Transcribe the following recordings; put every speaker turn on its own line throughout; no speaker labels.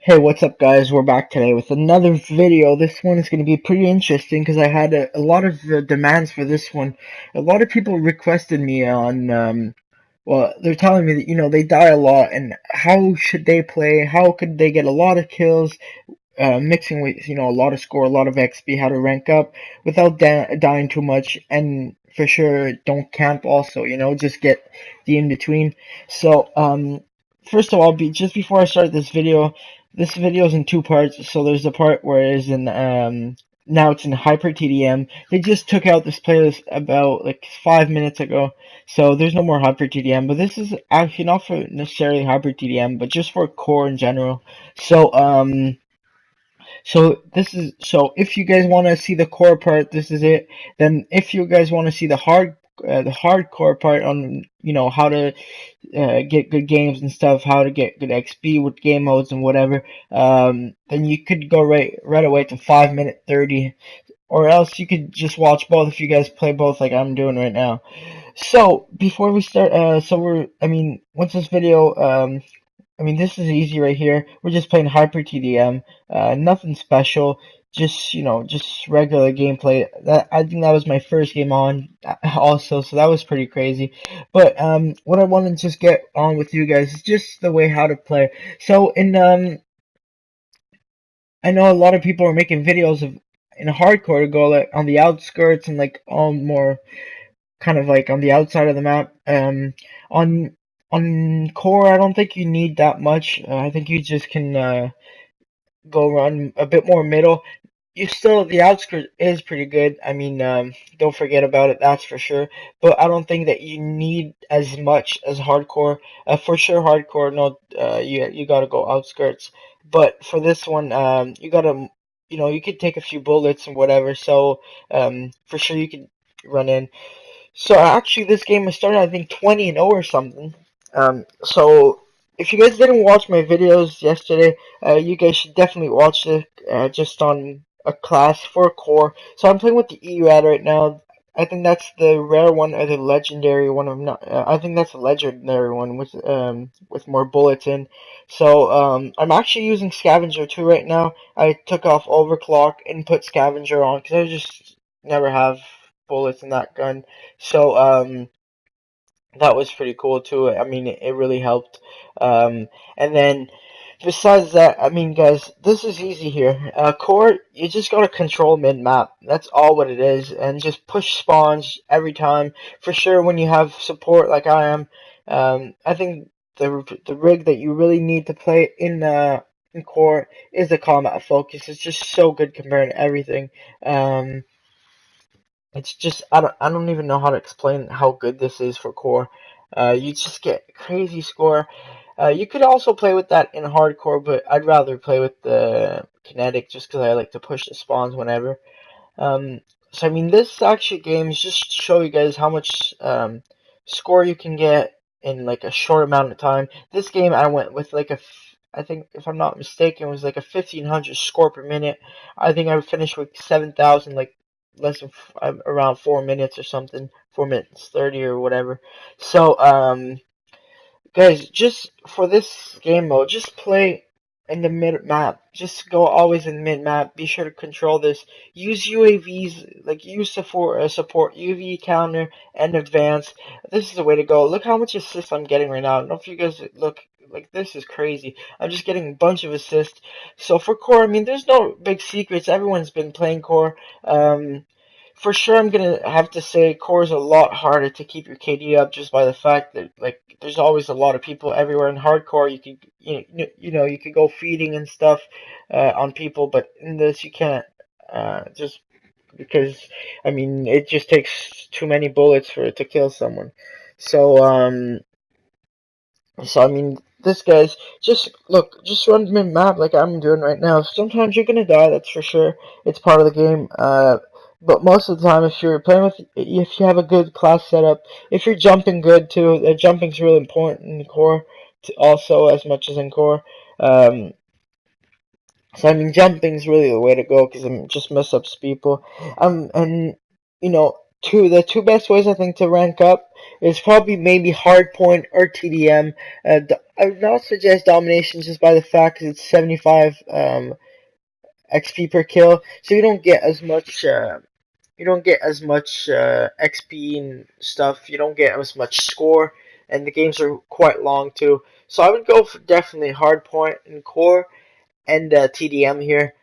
Hey, what's up, guys? We're back today with another video. This one is going to be pretty interesting because I had a lot of demands for this one. A lot of people requested me on, well, they're telling me that, they die a lot and how should they play? How could they get a lot of kills, mixing with, a lot of score, a lot of XP, how to rank up without dying too much, and for sure, don't camp also, just get the in-between. So, first of all, just before I start this video is in two parts. So there's the part where it's in now it's in Hyper TDM. They just took out this playlist about like 5 minutes ago, so there's no more Hyper TDM. But this is actually not for necessarily Hyper TDM, but just for core in general. So so if you guys want to see the core part, this is it. Then if you guys want to see the hardcore part on how to get good games and stuff, how to get good XP with game modes and whatever, then you could go right away to 5 minute 30, or else you could just watch both if you guys play both like I'm doing right now. So before we start, once this video, this is easy right here. We're just playing Hyper TDM, nothing special. Just regular gameplay. That I think that was my first game on, also, so that was pretty crazy. But what I want to just get on with you guys is just the way how to play. So I know a lot of people are making videos of in hardcore to go like on the outskirts and like all more kind of like on the outside of the map. On core, I don't think you need that much. I think you just can go run a bit more middle. You still the outskirts is pretty good. Don't forget about it. That's for sure. But I don't think that you need as much as hardcore. For sure, hardcore. No, you gotta go outskirts. But for this one, you gotta, you could take a few bullets and whatever. So, for sure you could run in. So actually, this game has started, I think, 20-0 or something. So if you guys didn't watch my videos yesterday, you guys should definitely watch it. Just on a class for core. So I'm playing with the ERAD right now. I think that's the rare one or the legendary one. I'm not. I think that's the legendary one with more bullets in. So I'm actually using scavenger too right now. I took off overclock and put scavenger on because I just never have bullets in that gun. So that was pretty cool too. It really helped. And then besides that, guys, this is easy here. Core, you just gotta control mid-map. That's all what it is, and just push spawns every time. For sure, when you have support like I am, I think the rig that you really need to play in core is the combat focus. It's just so good compared to everything. It's just I don't even know how to explain how good this is for core. You just get crazy score. You could also play with that in hardcore, but I'd rather play with the kinetic just because I like to push the spawns whenever. So this actually game is just to show you guys how much score you can get in like a short amount of time. This game I went with like I think if I'm not mistaken, it was like a 1500 score per minute. I think I finished with 7,000 like less than around 4 minutes or something, 4 minutes 30 or whatever. So guys, just for this game mode, just play in the mid map. Just go always in mid map. Be sure to control this. Use UAVs, like use support UV counter and advance. This is the way to go. Look how much assists I'm getting right now. I don't know if you guys look. Like, this is crazy. I'm just getting a bunch of assists. So for core, there's no big secrets. Everyone's been playing core. For sure, I'm gonna have to say core is a lot harder to keep your KD up just by the fact that like there's always a lot of people everywhere. In hardcore, you could you could go feeding and stuff on people, but in this you can't. Just because it just takes too many bullets for it to kill someone. So this guy's just look, just run mid map like I'm doing right now. Sometimes you're gonna die, that's for sure. It's part of the game. But most of the time, if you have a good class setup, if you're jumping good too, jumping's really important in core, also as much as in core. So jumping's really the way to go because it just mess up people. And you know the two best ways I think to rank up is probably maybe hardpoint or TDM. I would not suggest domination just by the fact that it's 75 XP per kill, so you don't get as much. XP and stuff. You don't get as much score, and the games are quite long too. So I would go for definitely hardpoint and core and TDM here.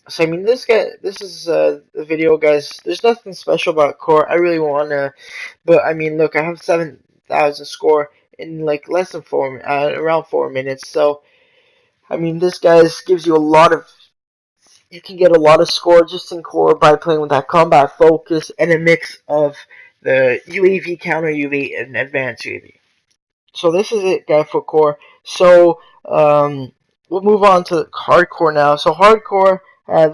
So I mean, this is the video, guys. There's nothing special about core. I really wanna, but I mean, look, I have 7,000 score in like less than around 4 minutes. So I mean, this guys gives you a lot of. You can get a lot of score just in core by playing with that combat focus and a mix of the UAV, counter UAV, and advanced UAV. So this is it, guys, for core. So we'll move on to hardcore now. So hardcore,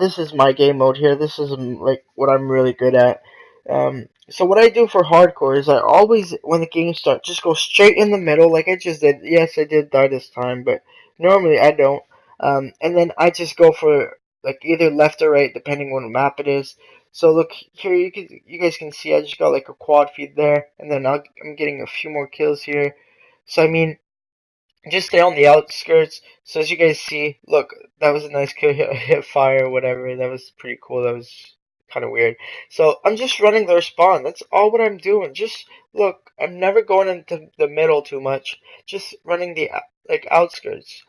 this is my game mode here. This is like what I'm really good at. So what I do for hardcore is I always, when the game starts, just go straight in the middle, like I just did. Yes, I did die this time, but normally I don't. And then I just go for like either left or right, depending on what map it is. So look here, you guys can see I just got like a quad feed there, and then I'm getting a few more kills here. So I mean, just stay on the outskirts. So as you guys see, look, that was a nice kill, hit fire, whatever. That was pretty cool. That was kind of weird. So I'm just running their spawn. That's all what I'm doing. Just look, I'm never going into the middle too much. Just running the like outskirts.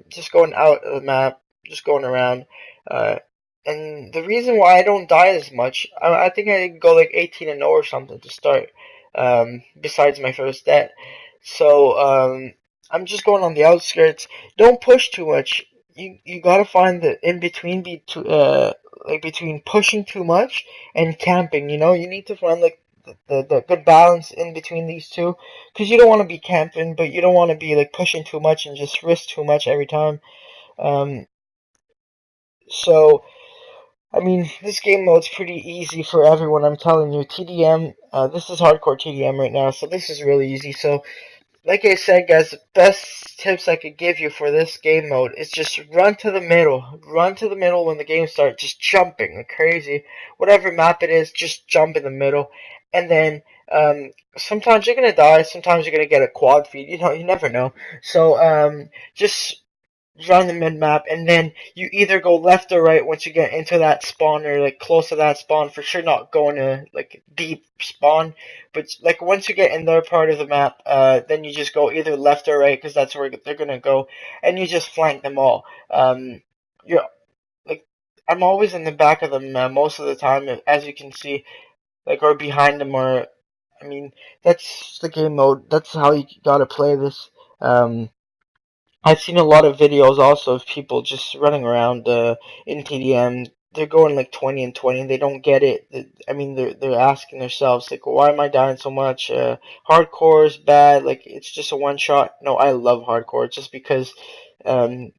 Just going out of the map, just going around. And the reason why I don't die as much, I think I go like 18-0 or something to start. Besides my first death. So I'm just going on the outskirts. Don't push too much. You gotta find the in between like between pushing too much and camping. You know, you need to find like the good balance in between these two, because you don't want to be camping, but you don't want to be like pushing too much and just risk too much every time. Um, so I mean, this game mode's pretty easy for everyone. I'm telling you, TDM. This is hardcore TDM right now, so this is really easy. So like I said, guys, the best tips I could give you for this game mode is just run to the middle. Run to the middle when the game starts, just jumping like crazy. Whatever map it is, just jump in the middle. And then sometimes you're gonna die, sometimes you're gonna get a quad feed. You know, you never know. So just run the mid map, and then you either go left or right once you get into that spawn or like close to that spawn. For sure, not going to like deep spawn, but like once you get in their part of the map, then you just go either left or right because that's where they're gonna go, and you just flank them all. You're like I'm always in the back of them most of the time, as you can see, like or behind them, or I mean that's the game mode. That's how you gotta play this. I've seen a lot of videos also of people just running around in TDM. They're going like 20 and 20. They don't get it. I mean, they're asking themselves like, why am I dying so much? Hardcore is bad. Like it's just a one shot. No, I love hardcore just because, um,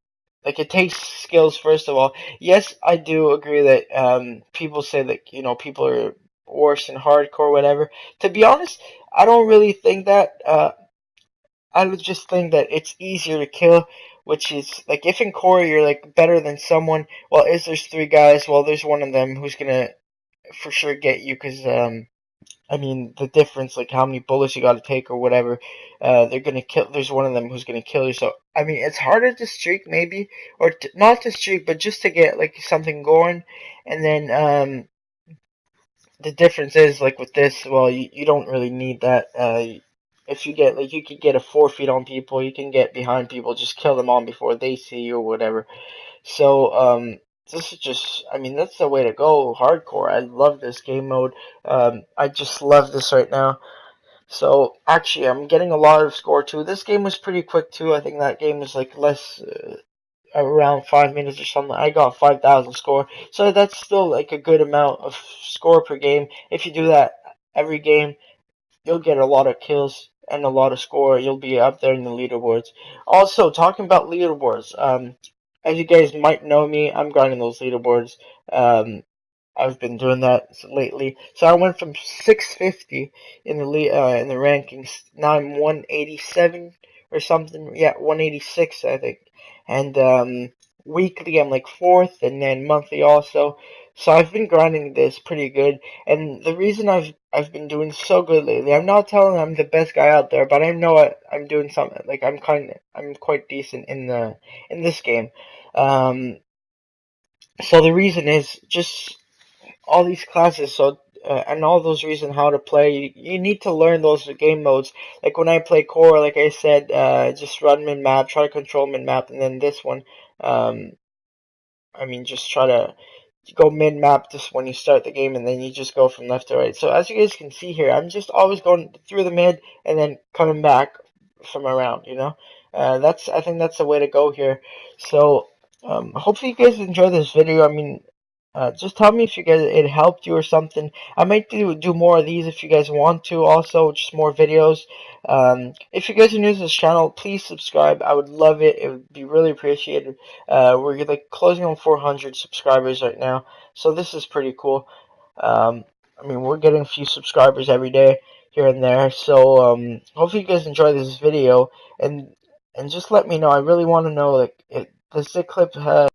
like it takes skills first of all. Yes, I do agree that people say that people are worse in hardcore, whatever. To be honest, I don't really think that. I would just think that it's easier to kill, which is like if in core you're like better than someone. Well, is there's three guys? Well, there's one of them who's gonna for sure get you because I mean the difference like how many bullets you got to take or whatever. They're gonna kill. There's one of them who's gonna kill you. So I mean it's harder to streak maybe or not to streak, but just to get like something going, and then the difference is like with this, well, you don't really need that. If you get like you could get a 4 feet on people, you can get behind people, just kill them all before they see you or whatever. So this is just, I mean, that's the way to go. Hardcore. I love this game mode. I just love this right now. So actually, I'm getting a lot of score too. This game was pretty quick too. I think that game was like less. Around 5 minutes or something. I got 5,000 score, so that's still like a good amount of score per game. If you do that every game, you'll get a lot of kills and a lot of score. You'll be up there in the leaderboards. Also, talking about leaderboards, as you guys might know me, I'm grinding those leaderboards. I've been doing that lately. So I went from 650 in the rankings. Now I'm 187 or something. Yeah, 186 I think. And weekly I'm like fourth, and then monthly also. So I've been grinding this pretty good, and the reason I've been doing so good lately, I'm not telling I'm the best guy out there, but I know I'm doing something. Like I'm quite decent in this game. Um, so the reason is just all these classes. So and all those reasons how to play. You need to learn those game modes. Like when I play core, like I said, just run min map, try to control min map, and then this one, um, I mean, just try to go mid map just when you start the game, and then you just go from left to right. So as you guys can see here, I'm just always going through the mid and then coming back from around. I think that's the way to go here. So hopefully you guys enjoy this video. I mean, just tell me if you guys it helped you or something. I might do more of these if you guys want to. Also, just more videos. If you guys are new to this channel, please subscribe. I would love it. It would be really appreciated. We're like closing on 400 subscribers right now, so this is pretty cool. I mean, we're getting a few subscribers every day here and there. So hopefully you guys enjoy this video, and just let me know. I really want to know, like, does the clip have